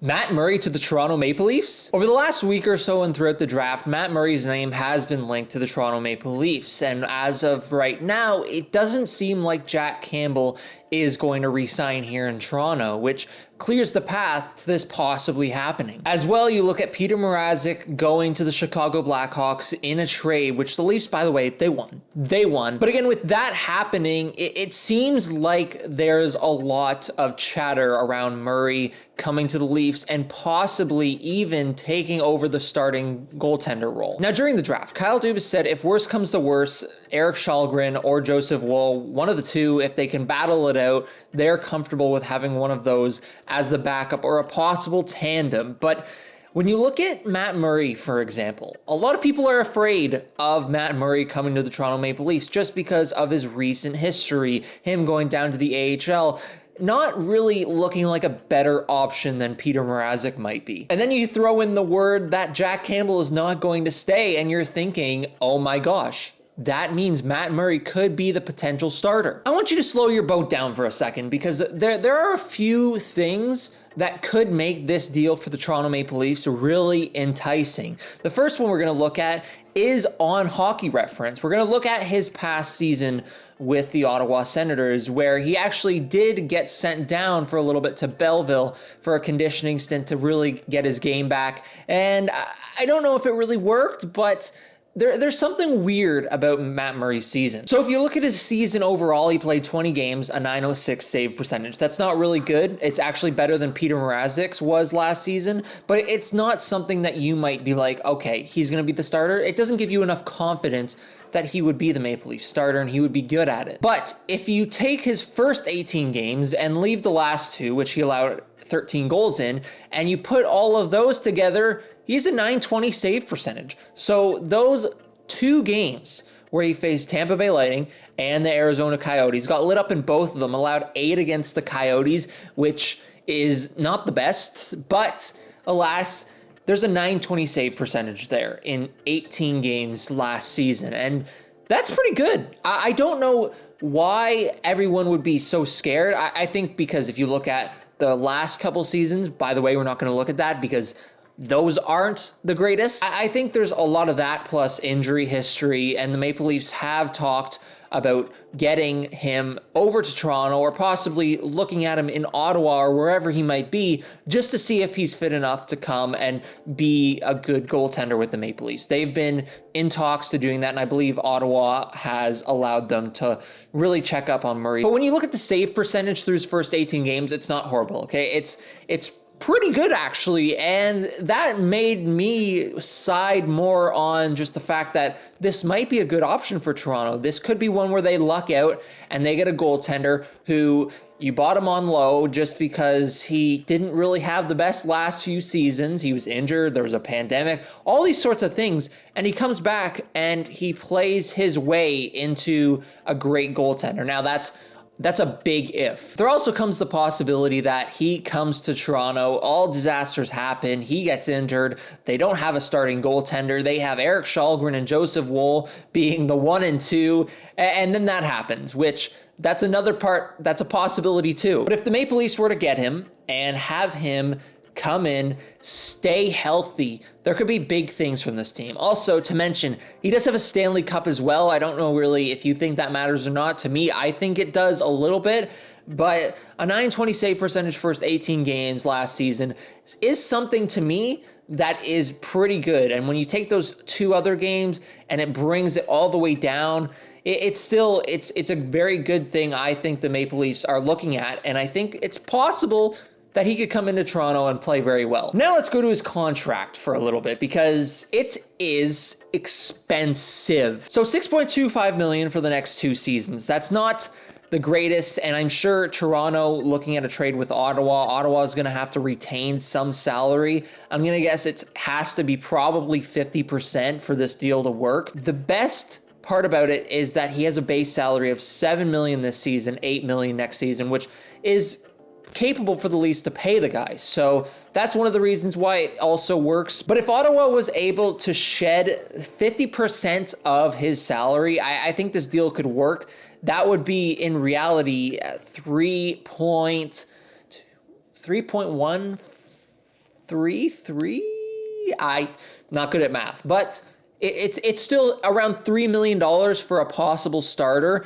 Matt Murray to the Toronto Maple Leafs? Over the last week or so and throughout the draft, Matt Murray's name has been linked to the Toronto Maple Leafs. And as of right now, it doesn't seem like Jack Campbell is going to re-sign here in Toronto, which clears the path to this possibly happening. As well, you look at Peter Mrazek going to the Chicago Blackhawks in a trade, which the Leafs, by the way, they won. But again, with that happening, it seems like there's a lot of chatter around Murray coming to the Leafs and possibly even taking over the starting goaltender role. Now, during the draft, Kyle Dubas said if worse comes to worse, Erik Källgren or Joseph Woll, one of the two, if they can battle it out, they're comfortable with having one of those as the backup or a possible tandem. But when you look at Matt Murray, for example, a lot of people are afraid of Matt Murray coming to the Toronto Maple Leafs just because of his recent history, him going down to the AHL, not really looking like a better option than Peter Mrazek might be. And then you throw in the word that Jack Campbell is not going to stay, and you're thinking, oh my gosh, that means Matt Murray could be the potential starter. I want you to slow your boat down for a second because there are a few things that could make this deal for the Toronto Maple Leafs really enticing. The first one we're going to look at is on Hockey Reference. We're going to look at his past season with the Ottawa Senators, where he actually did get sent down for a little bit to Belleville for a conditioning stint to really get his game back. And I don't know if it really worked, but there's something weird about Matt Murray's season. So if you look at his season overall, he played 20 games, a .906 save percentage. That's not really good. It's actually better than Peter Mrazek's was last season, but it's not something that you might be like, okay, he's going to be the starter. It doesn't give you enough confidence that he would be the Maple Leaf starter and he would be good at it. But if you take his first 18 games and leave the last two, which he allowed 13 goals in, and you put all of those together, he's a .920 save percentage. So those two games where he faced Tampa Bay Lightning and the Arizona Coyotes, got lit up in both of them, allowed 8 against the Coyotes, which is not the best, but alas, there's a .920 save percentage there in 18 games last season, and that's pretty good. I don't know why everyone would be so scared. I think because if you look at the last couple seasons, by the way, we're not going to look at that because those aren't the greatest. I think there's a lot of that plus injury history, and the Maple Leafs have talked about getting him over to Toronto or possibly looking at him in Ottawa or wherever he might be just to see if he's fit enough to come and be a good goaltender with the Maple Leafs. They've been in talks to doing that, and I believe Ottawa has allowed them to really check up on Murray. But when you look at the save percentage through his first 18 games, it's not horrible, okay? It's pretty good, actually, and that made me side more on just the fact that this might be a good option for Toronto. This could be one where they luck out and they get a goaltender who you bought him on low just because he didn't really have the best last few seasons. He was injured, there was a pandemic, all these sorts of things, and he comes back and he plays his way into a great goaltender. Now, that's a big if. There also comes the possibility that he comes to Toronto, all disasters happen, he gets injured, they don't have a starting goaltender, they have Erik Källgren and Joseph Woll being the 1 and 2, and then that happens, which that's another part, that's a possibility too. But if the Maple Leafs were to get him and have him come in, stay healthy, there could be big things from this team. Also, to mention, he does have a Stanley Cup as well. I don't know really if you think that matters or not. To me, I think it does a little bit, but a .920 save percentage first 18 games last season is something to me that is pretty good. And when you take those 2 other games and it brings it all the way down, it's a very good thing I think the Maple Leafs are looking at, and I think it's possible that he could come into Toronto and play very well. Now let's go to his contract for a little bit because it is expensive. So $6.25 million for the next 2 seasons. That's not the greatest, and I'm sure Toronto, looking at a trade with Ottawa is going to have to retain some salary. I'm going to guess it has to be probably 50% for this deal to work. The best part about it is that he has a base salary of $7 million this season, $8 million next season, which is capable for the Leafs to pay the guys. So that's one of the reasons why it also works. But if Ottawa was able to shed 50% of his salary, I think this deal could work. That would be in reality 3.1 3.33. I not good at math, but it's still around $3 million for a possible starter.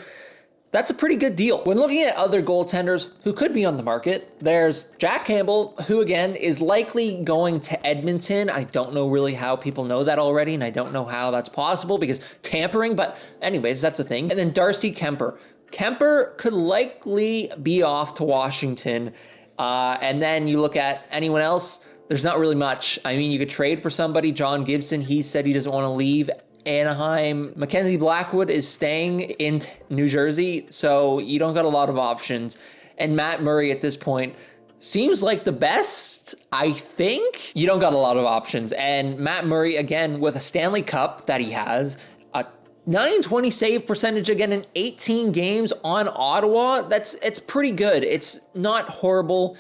That's a pretty good deal. When looking at other goaltenders who could be on the market, there's Jack Campbell, who again is likely going to Edmonton. I don't know really how people know that already, and I don't know how that's possible because tampering, but anyways, that's a thing. And then Darcy Kuemper. Kuemper could likely be off to Washington. And then you look at anyone else, there's not really much. I mean, you could trade for somebody. John Gibson, he said he doesn't want to leave Anaheim. Mackenzie Blackwood is staying in New Jersey, so you don't got a lot of options. And Matt Murray at this point seems like the best, I think. You don't got a lot of options. And Matt Murray, again, with a Stanley Cup that he has, a .920 save percentage again in 18 games on Ottawa, it's pretty good. It's not horrible,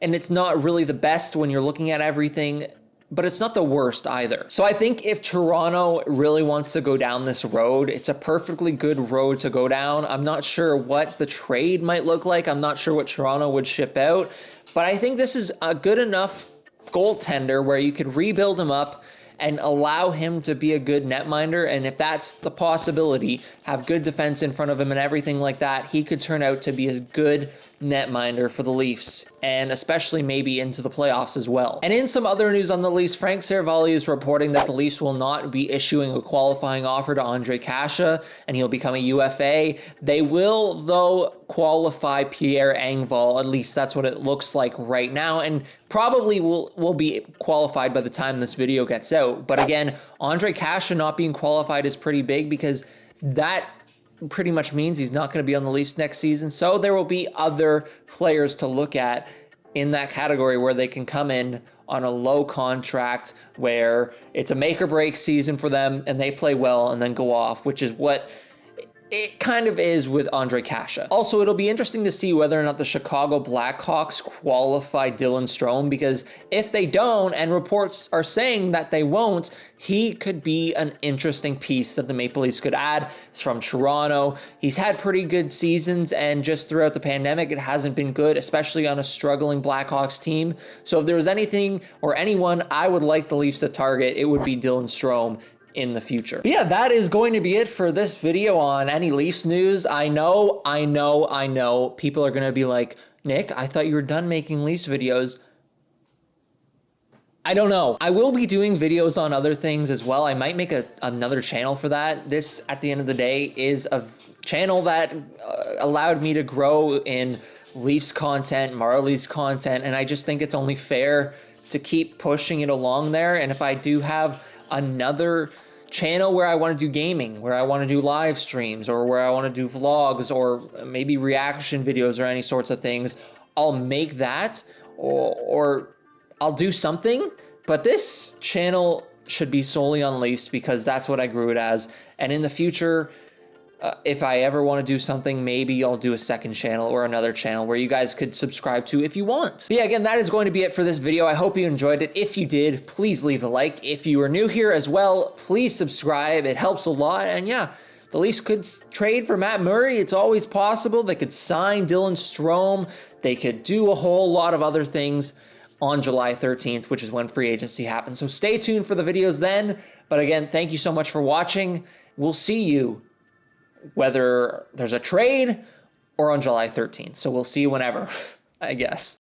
and it's not really the best when you're looking at everything, but it's not the worst either. So I think if Toronto really wants to go down this road, it's a perfectly good road to go down. I'm not sure what the trade might look like. I'm not sure what Toronto would ship out, but I think this is a good enough goaltender where you could rebuild him up and allow him to be a good netminder. And if that's the possibility, have good defense in front of him and everything like that, he could turn out to be a good netminder for the Leafs, and especially maybe into the playoffs as well. And in some other news on the Leafs, Frank Seravalli is reporting that the Leafs will not be issuing a qualifying offer to Ondrej Kase, and he'll become a UFA. They will, though, qualify Pierre Engvall. At least that's what it looks like right now, and probably will be qualified by the time this video gets out. But again, Ondrej Kase not being qualified is pretty big because that pretty much means he's not going to be on the Leafs next season. So there will be other players to look at in that category where they can come in on a low contract where it's a make or break season for them and they play well and then go off, which is what it kind of is with Ondrej Kase. Also, it'll be interesting to see whether or not the Chicago Blackhawks qualify Dylan Strome, because if they don't, and reports are saying that they won't, he could be an interesting piece that the Maple Leafs could add. He's from Toronto. He's had pretty good seasons, and just throughout the pandemic, it hasn't been good, especially on a struggling Blackhawks team. So if there was anything or anyone I would like the Leafs to target, it would be Dylan Strome in the future. But yeah, that is going to be it for this video on any Leafs news. I know people are going to be like, Nick, I thought you were done making Leafs videos. I don't know. I will be doing videos on other things as well. I might make another channel for that. This, at the end of the day, is a channel that allowed me to grow in Leafs content, Marlies content, and I just think it's only fair to keep pushing it along there. And if I do have another channel where I want to do gaming, where I want to do live streams, or where I want to do vlogs, or maybe reaction videos or any sorts of things, I'll make that, or I'll do something. But this channel should be solely on Leafs because that's what I grew it as. And in the future, if I ever want to do something, maybe I'll do a second channel or another channel where you guys could subscribe to if you want. But yeah, again, that is going to be it for this video. I hope you enjoyed it. If you did, please leave a like. If you are new here as well, please subscribe. It helps a lot. And yeah, the Leafs could trade for Matt Murray. It's always possible. They could sign Dylan Strome. They could do a whole lot of other things on July 13th, which is when free agency happens. So stay tuned for the videos then. But again, thank you so much for watching. We'll see you whether there's a trade or on July 13th. So we'll see you whenever, I guess.